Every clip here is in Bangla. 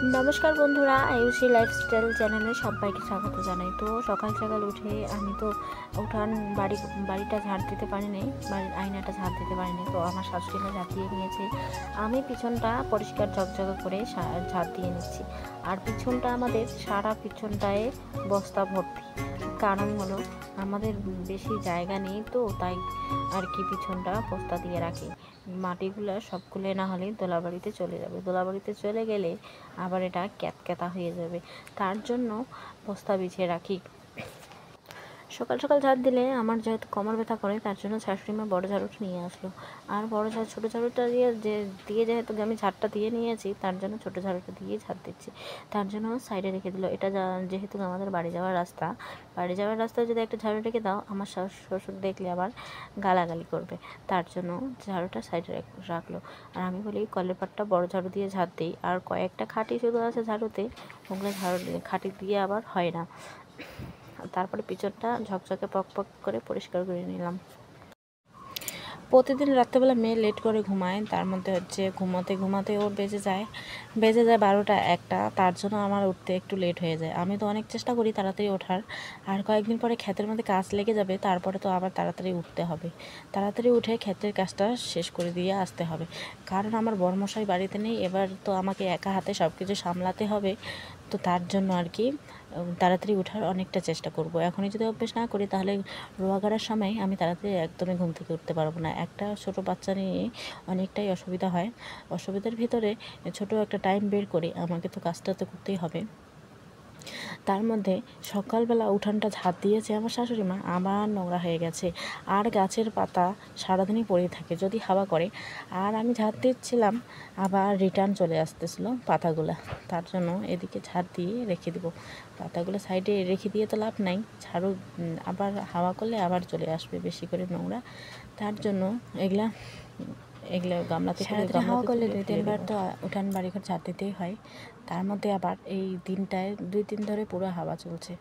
নমস্কার বন্ধুরা, আয়ুষী লাইফস্টাইল চ্যানেলে সবাইকে স্বাগত জানাই। তো সকাল সকাল উঠে আমি তো উঠান বাড়িটা ঝাড় দিতে পারিনি, বাড়ির আয়নাটা ঝাড় দিতে পারিনি। তো আমার শাশুড়িমা ঝাড় দিয়ে নিয়েছে, আমি পিছনটা পরিষ্কার ঝকঝকে করে ঝাড় দিয়ে নিচ্ছি। আর পিছনটা আমাদের সারা পিছনটায় বস্তা ভর্তি। কারণ হলো আমাদের বেশি জায়গা নেই, তো তাই আর কি পিছনটা বস্তা দিয়ে রাখি। মাটিগুলো সবগুলো না হলে দোলাবাড়িতে চলে যাবে, দোলাবাড়িতে চলে গেলে আবার এটা ক্যাতক্যাতা হয়ে যাবে, তার জন্য বস্তা বিছিয়ে রাখি। সকাল সকাল ঝাড় দিলে আমার যেহেতু কোমর ব্যথা করে, তার জন্য শাশুড়িমা বড় ঝাড়ুটা নিয়ে আসলো। আর বড় ঝাড়ু ছোটো ঝাড়ুটা দিয়ে যেহেতু আমি ঝাড়টা দিয়ে নিয়েছি, তার জন্য ছোটো ঝাড়ুটা দিয়ে ঝাড় দিচ্ছি। তার জন্য সাইডে রেখে দিল। এটা যেহেতু আমাদের বাড়ি যাওয়ার রাস্তায় যদি একটা ঝাড়ু রেখে দাও, আমার শ্বশুর দেখলে আবার গালাগালি করবে, তার জন্য ঝাড়ুটা সাইডে রাখলো। আর আমি বলি কলের পাটটা বড় ঝাড়ু দিয়ে ঝাড় দিই, আর কয়েকটা খাঁটি শুধু আছে ঝাড়ুতে, ওগুলো খাঁটি দিয়ে আবার হয় না। তারপরে পিছনটা ঝকঝকে পক করে পরিষ্কার করে নিলাম। প্রতিদিন রাত্রেবেলা মেয়ে লেট করে ঘুমায়, তার মধ্যে হচ্ছে ঘুমাতে ওর বেজে যায় 12টা 1টা, তার জন্য আমার উঠতে একটু লেট হয়ে যায়। আমি তো অনেক চেষ্টা করি তাড়াতাড়ি ওঠার, আর কয়েকদিন পরে ক্ষেতের মধ্যে কাজ লেগে যাবে, তারপরে তো আবার তাড়াতাড়ি উঠতে হবে। তাড়াতাড়ি উঠে ক্ষেতের কাজটা শেষ করে দিয়ে আসতে হবে, কারণ আমার বড়মশাই বাড়িতে নেই। এবার তো আমাকে একা হাতে সব কিছু সামলাতে হবে, তো তার জন্য আর কি তাড়াতাড়ি ওঠার অনেকটা চেষ্টা করব। এখনই যদি অভ্যেস না করি, তাহলে রোয়াগাড়ার সময় আমি তাড়াতাড়ি একদমই ঘুম থেকে উঠতে পারবো না। একটা ছোট বাচ্চা নিয়ে অনেকটাই অসুবিধা হয়। অসুবিধার ভিতরে ছোট একটা টাইম বের করে আমাকে তো কাজটা তো করতেই হবে। তার মধ্যে সকালবেলা উঠানটা ঝাড় দিয়েছে আমার শাশুড়ি মা, আবার নোংরা হয়ে গেছে। আর গাছের পাতা সারাদিনই পড়ে থাকে যদি হাওয়া করে। আর আমি ঝাড় দিচ্ছিলাম, আবার রিটার্ন চলে আসতেছিলো পাতাগুলো, তার জন্য এদিকে ঝাড় দিয়ে রেখে দেবো। পাতাগুলো সাইডে রেখে দিয়ে তো লাভ নাই, ঝাড়ু আবার হাওয়া করলে আবার চলে আসবে বেশি করে নোংরা। তার জন্য এগুলো গামলাতে হাওয়া করলে 2-3 বার তো উঠান বাড়িঘর ঝাড় দিতেই হয়। তার মধ্যে আবার এই দিনটায় 2 দিন ধরে পুরো হাওয়া চলছে,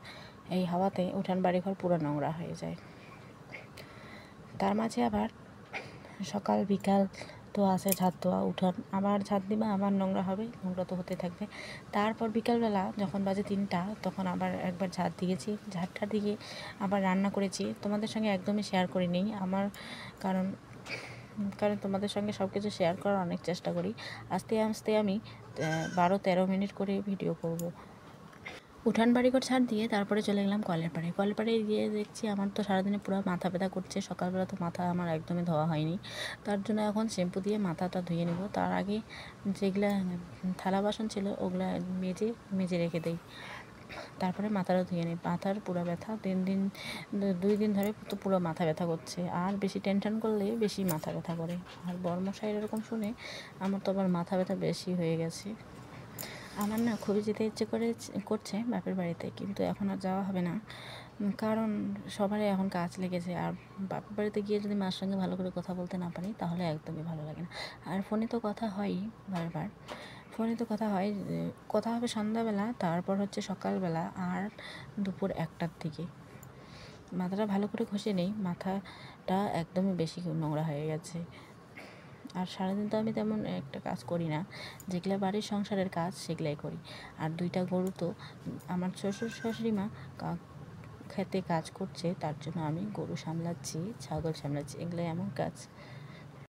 এই হাওয়াতে উঠান বাড়িঘর পুরো নোংরা হয়ে যায়। তার মাঝে আবার সকাল বিকাল তো আছে ঝাড় দেওয়া, উঠান আবার ঝাড় দিবা, আবার নোংরা হবে, নোংরা তো হতে থাকবে। তারপর বিকালবেলা যখন বাজে 3টা, তখন আবার একবার ঝাড় দিয়েছি। ঝাড়টা দিয়ে আবার রান্না করেছি, তোমাদের সঙ্গে একদমই শেয়ার করিনি আমার, কারণ তোমাদের সঙ্গে সব কিছু শেয়ার করার অনেক চেষ্টা করি। আস্তে আস্তে আমি 12-13 মিনিট করে ভিডিও করব। উঠান বাড়িঘর ছাড় দিয়ে তারপরে চলে গেলাম কলের পাড়ে গিয়ে দেখছি আমার তো সারাদিনে পুরো মাথা ব্যথা করছে। সকালবেলা তো মাথা আমার একদমই ধোয়া হয়নি, তার জন্য এখন শ্যাম্পু দিয়ে মাথাটা ধুয়ে নেব। তার আগে যেগুলা থালা বাসন ছিল ওগুলা মেজে রেখে দেই, তারপরে মাথাটা ধুয়ে নিই। মাথার পুরো ব্যথা 2 দিন ধরে তো পুরো মাথা ব্যথা করছে, আর বেশি টেনশন করলে বেশি মাথা ব্যথা করে। আর বড়মশাইয়ের এরকম শুনে আমার তো আবার মাথা ব্যথা বেশি হয়ে গেছে। আমার না খুবই যেতে ইচ্ছে করছে বাপের বাড়িতে, কিন্তু এখন আর যাওয়া হবে না, কারণ সবারই এখন কাজ লেগেছে। আর বাপের বাড়িতে গিয়ে যদি মার সঙ্গে ভালো করে কথা বলতে না পারি, তাহলে একদমই ভালো লাগে না। আর ফোনে তো কথা হয়ই বারবার, কথা হবে সন্ধ্যাবেলা, তারপর হচ্ছে সকালবেলা, আর দুপুর 1টার দিকে। মাথাটা ভালো করে ঘষে নেই, মাথাটা একদমই বেশি নোংরা হয়ে গেছে। আর সারাদিন তো আমি তেমন একটা কাজ করি না, যেগুলো বাড়ির সংসারের কাজ সেগুলাই করি। আর 2টা গরু তো আমার শ্বশুর শাশুড়ি মা খেতে কাজ করছে, তার জন্য আমি গরু সামলাচ্ছি, ছাগল সামলাচ্ছি, এগুলো এমন কাজ।